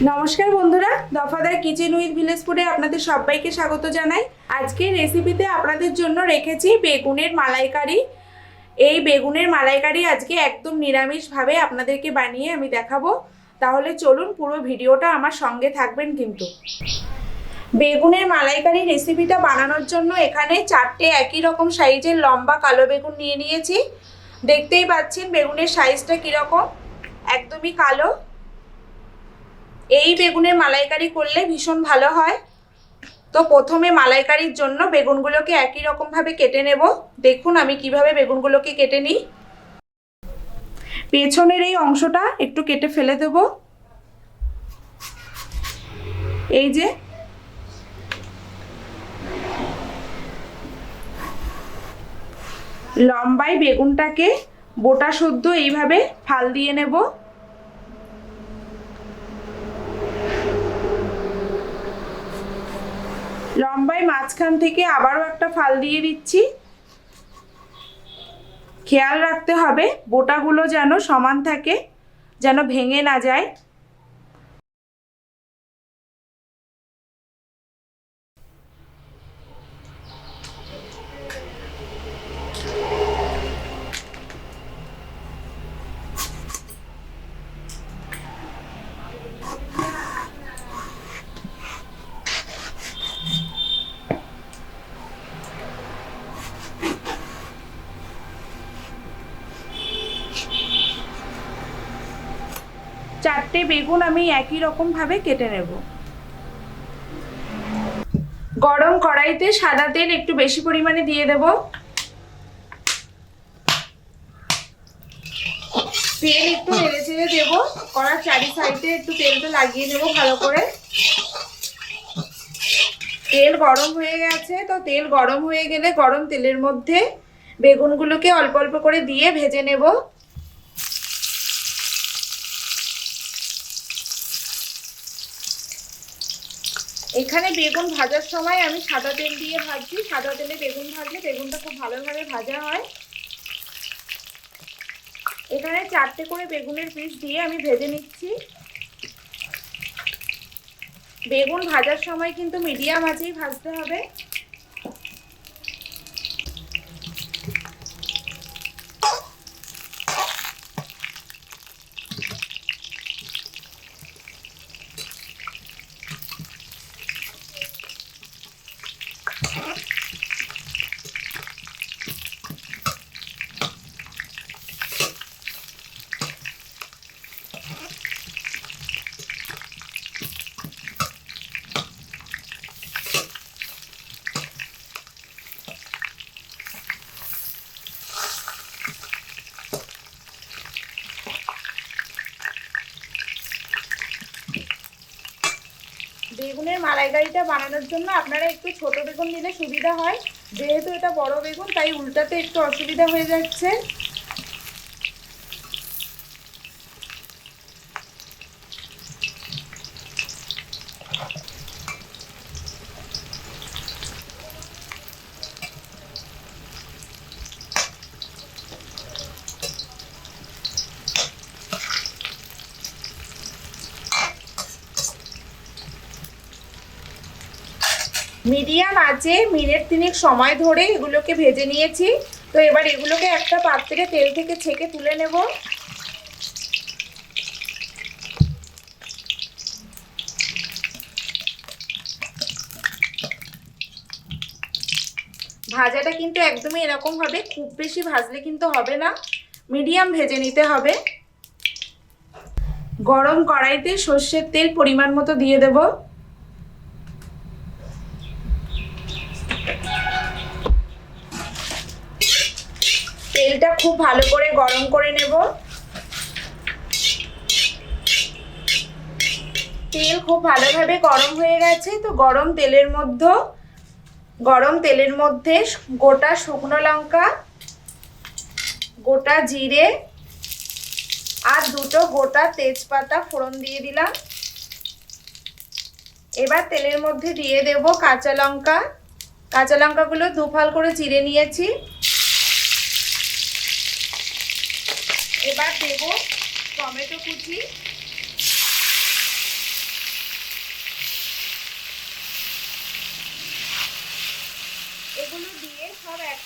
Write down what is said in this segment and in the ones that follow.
নমস্কার বন্ধুরা, দফাদার kitchen with village ফুডে আপনাদের সবাইকে স্বাগত জানাই। আজকের রেসিপিতে আপনাদের জন্য রেখেছি বেগুনের মালাইকারি। এই বেগুনের মালাইকারি আজকে একদম নিরামিষভাবে আপনাদেরকে বানিয়ে আমি দেখাবো। তাহলে চলুন পুরো ভিডিওটা আমার সঙ্গে থাকবেন কিন্তু। বেগুনের মালাইকারি রেসিপিটা বানানোর জন্য এখানে 4টে একই রকম সাইজের লম্বা কালো বেগুন নিয়ে নিয়েছি। দেখতেই পাচ্ছেন বেগুনের সাইজটা কীরকম, একদমই কালো। এই বেগুনের মালাইকারি করলে ভীষণ ভালো হয়। তো প্রথমে মালাইকারির জন্য বেগুনগুলোকে একই রকমভাবে কেটে নেব। দেখুন আমি কিভাবে বেগুনগুলোকে কেটে নিই। পেছনের এই অংশটা একটু কেটে ফেলে দেব। এই যে লম্বাই বেগুনটাকে বোটা শুদ্ধ এইভাবে ফাল দিয়ে নেব। লম্বাই মাঝখান থেকে আবারও একটা ফাল দিয়ে দিচ্ছি। খেয়াল রাখতে হবে বোটাগুলো যেন সমান থাকে, যেন ভেঙে না যায়। চারটে বেগুন আমি একই রকম ভাবে কেটে নেব। গরম কড়াইতে সাদা তেল একটু বেশি পরিমাণে দিয়ে দেব। তেল একটু নেড়ে চেড়ে দেবো। কড়ার চারি সাইডে একটু তেলটা লাগিয়ে নেব ভালো করে। তেল গরম হয়ে গেছে, তো তেল গরম হয়ে গেলে গরম তেলের মধ্যে বেগুনগুলোকে অল্প অল্প করে দিয়ে ভেজে নেব। এখানে বেগুন ভাজার সময় আমি সাদা তেল দিয়ে ভাজছি। সাদা তেলে বেগুন ভাজলে বেগুনটা খুব ভালোভাবে ভাজা হয়। এখানে 4টে করে বেগুনের পিস দিয়ে আমি ভেজে নিচ্ছি। বেগুন ভাজার সময় কিন্তু মিডিয়াম আঁচেই ভাজতে হবে। বেগুনের মালাইকারিটা বানানোর জন্য আপনারা একটু ছোট বেগুন নিলে সুবিধা হয়। যেহেতু এটা বড় বেগুন তাই উল্টাতে একটু অসুবিধা হয়ে যাচ্ছে। মিডিয়াম আঁচে মিনিট 3 সময় ধরে এগুলোকে ভেজে নিয়েছি। তো এবার এগুলোকে একটা পাত্রে তেল থেকে ছেঁকে তুলে নেব। ভাজাটা কিন্তু একদমই এরকম হবে, খুব বেশি ভাজলে কিন্তু হবে না, মিডিয়াম ভেজে নিতে হবে। গরম কড়াইতে সর্ষের তেল পরিমাণ মতো দিয়ে দেব। তেলটা খুব ভালো করে গরম করে নেব। তেল খুব ভালোভাবে গরম হয়ে গেছে। তো গরম তেলের মধ্যে গোটা শুকনো লঙ্কা, গোটা জিরে আর 2টো গোটা তেজপাতা ফোড়ন দিয়ে দিলাম। এবার তেলের মধ্যে দিয়ে দেব কাঁচা লঙ্কা। কাঁচা লঙ্কাগুলো 2 ফাল করে চিড়ে নিয়েছি। এবার দেব টমেটো কুচি,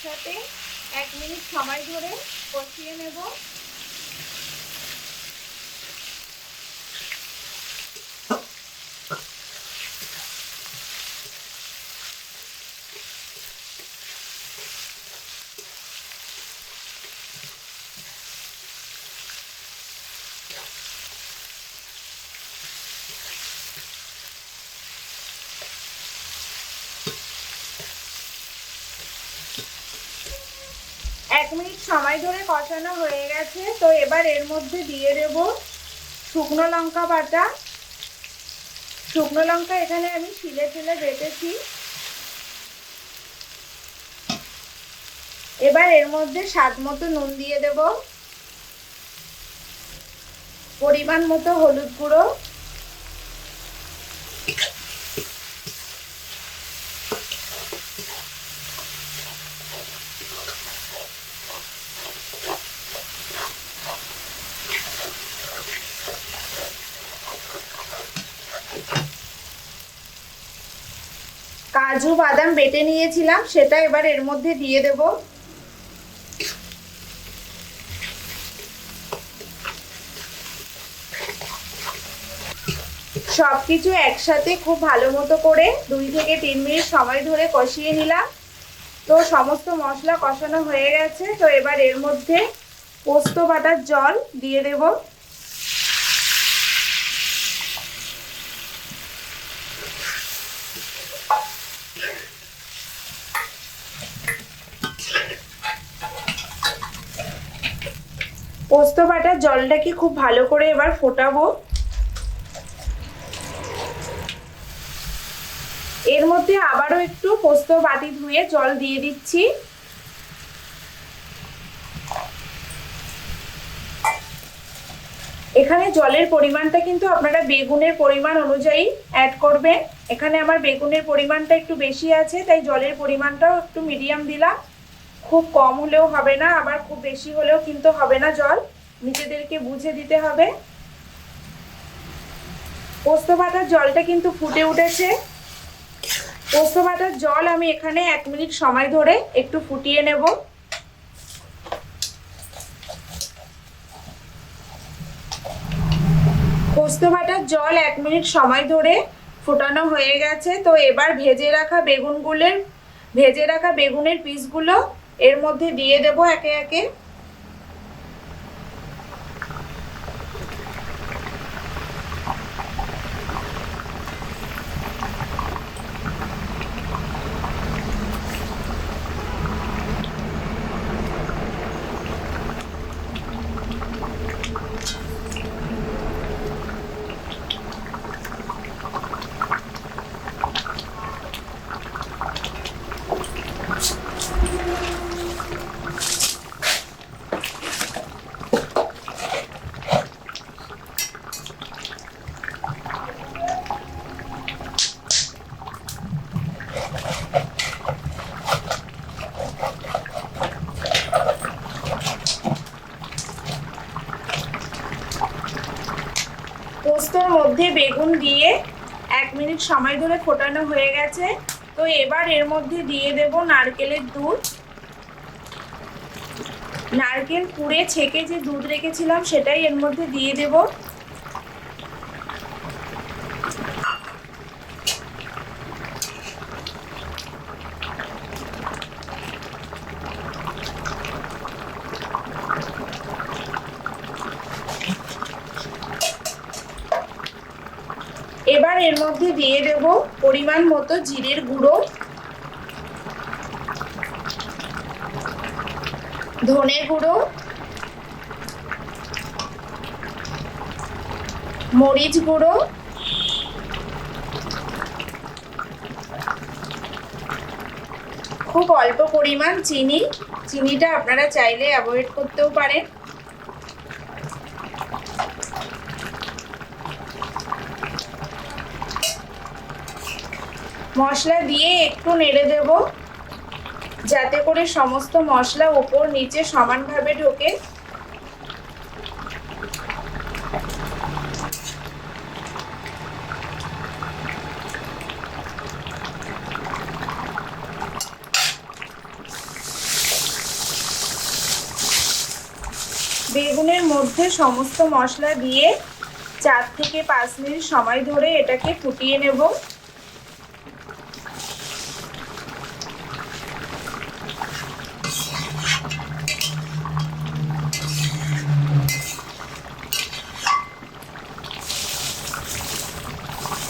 একসাথে 1 মিনিট সময় ধরে কষিয়ে নেব। এক মিনিট সময় ধরে কষানো হয়ে গেছে। তো এবার এর মধ্যে দিয়ে দেব শুকনো লঙ্কা বাটা। শুকনো লঙ্কা এখানে আমি ছিলে ছিলে বেটেছি। এবার এর মধ্যে স্বাদ মতো নুন দিয়ে দেব, পরিমাণ মতো হলুদ গুঁড়ো, কাজু বাদাম বেটে নিয়েছিলাম সেটা এবার এর মধ্যে দিয়ে দেব। সবকিছু একসাথে খুব ভালো মতো করে 2 থেকে 3 মিনিট সময় ধরে কষিয়ে নিলাম। তো সমস্ত মশলা কষানো হয়ে গেছে। তো এবার এর মধ্যে পোস্ত বাটার জল দিয়ে দেব। পোস্ত বাটার জলটাকে খুব ভালো করে এবার ফোটাবো। এর মধ্যে আবারও একটু পোস্ত বাটি ধুয়ে জল দিয়ে দিচ্ছি। এখানে জলের পরিমাণটা কিন্তু আপনারা বেগুনের পরিমাণ অনুযায়ী অ্যাড করবেন। এখানে আমার বেগুনের পরিমাণটা একটু বেশি আছে, তাই জলের পরিমাণটাও একটু মিডিয়াম দিলাম। খুব কম হলেও হবে না, আবার খুব বেশি হলেও কিন্তু হবে না, জল নিজেদেরকে বুঝে দিতে হবে। পোস্ত বাটার জলটা কিন্তু ফুটে উঠেছে। পোস্ত বাটার জল আমি এখানে 1 মিনিট সময় ধরে একটু ফুটিয়ে নেব। পোস্ত বাটার জল 1 মিনিট সময় ধরে ফোটানো হয়ে গেছে। তো এবার ভেজে রাখা বেগুনের পিসগুলো এর মধ্যে দিয়ে দেব একে একে। পোস্তর মধ্যে বেগুন দিয়ে 1 মিনিট সময় ধরে ফোটানো হয়ে গেছে। তো এবার এর মধ্যে দিয়ে দেব নারকেলের দুধ। নারকেল কুড়ে ছেঁকে যে দুধ রেখেছিলাম সেটাই এর মধ্যে দিয়ে দেব। এবার এর মধ্যে দিয়ে দেব পরিমাণ মতো জিরের গুঁড়ো, ধনে গুঁড়ো, মরিচ গুঁড়ো, খুব অল্প পরিমাণ চিনি। চিনিটা আপনারা চাইলে অ্যাভয়েড করতেও পারেন। মশলা দিয়ে একটু নেড়ে দেব যাতে করে সমস্ত মশলা উপর নিচে সমানভাবে ঢোকে। মধ্যে সমস্ত মশলা দিয়ে 4 থেকে 5 মিনিট সময় ধরে এটাকে ফুটিয়ে নেব।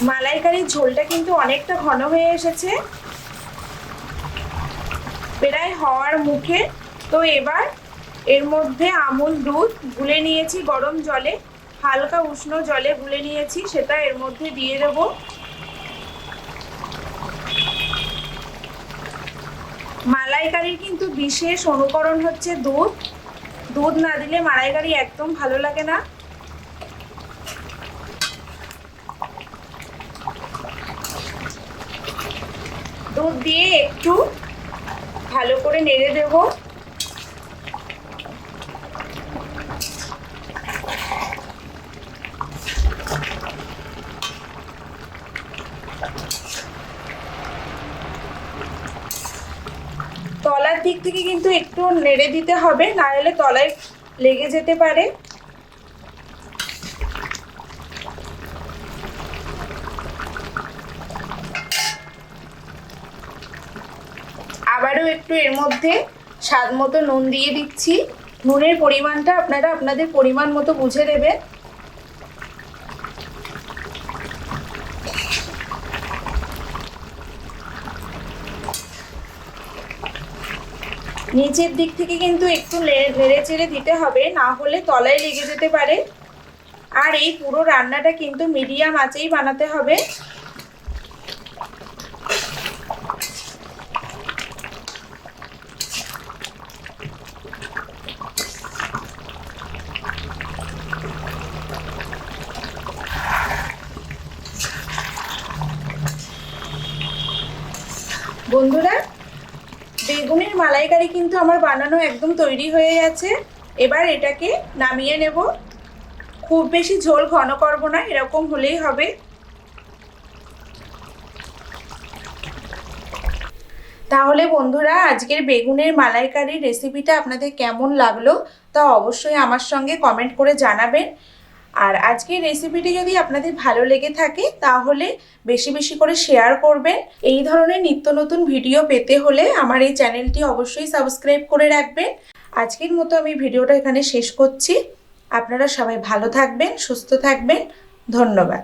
মালাইকারির ঝোলটা কিন্তু অনেকটা ঘন হয়ে এসেছে, প্রায় হওয়ার মুখে। তো এবার এর মধ্যে আমুল দুধ গুলে নিয়েছি গরম জলে, হালকা উষ্ণ জলে গুলে নিয়েছি, সেটা এর মধ্যে দিয়ে দেব। মালাইকারির কিন্তু বিশেষ অনুকরণ হচ্ছে দুধ। দুধ না দিলে মালাইকারি একদম ভালো লাগে না। দুধ দিয়ে একটু ভালো করে নেড়ে দেব। তলার দিক থেকে কিন্তু একটু নেড়ে দিতে হবে, না হলে তলায় লেগে যেতে পারে। আবারও একটু এর মধ্যে স্বাদ মতো নুন দিয়ে দিচ্ছি। নুনের পরিমাণটা আপনারা আপনাদের পরিমাণ মতো বুঝে দেবেন। নিচের দিক থেকে কিন্তু একটু নেড়ে চেড়ে দিতে হবে, না হলে তলায় লেগে যেতে পারে। আর এই পুরো রান্নাটা কিন্তু মিডিয়াম আঁচেই বানাতে হবে। বন্ধুরা, বেগুনের মালাইকারি কিন্তু আমার বানানো একদম তৈরি হয়ে গেছে। এবার এটাকে নামিয়ে নেব। খুব বেশি ঝোল ঘন করব না, এরকম হলেই হবে। তাহলে বন্ধুরা, আজকের বেগুনের মালাইকারি রেসিপিটা আপনাদের কেমন লাগলো তা অবশ্যই আমার সঙ্গে কমেন্ট করে জানাবেন। আর আজকের রেসিপিটি যদি আপনাদের ভালো লেগে থাকে তাহলে বেশি বেশি করে শেয়ার করবেন। এই ধরনের নিত্য নতুন ভিডিও পেতে হলে আমার এই চ্যানেলটি অবশ্যই সাবস্ক্রাইব করে রাখবেন। আজকের মতো আমি ভিডিওটা এখানে শেষ করছি। আপনারা সবাই ভালো থাকবেন, সুস্থ থাকবেন। ধন্যবাদ।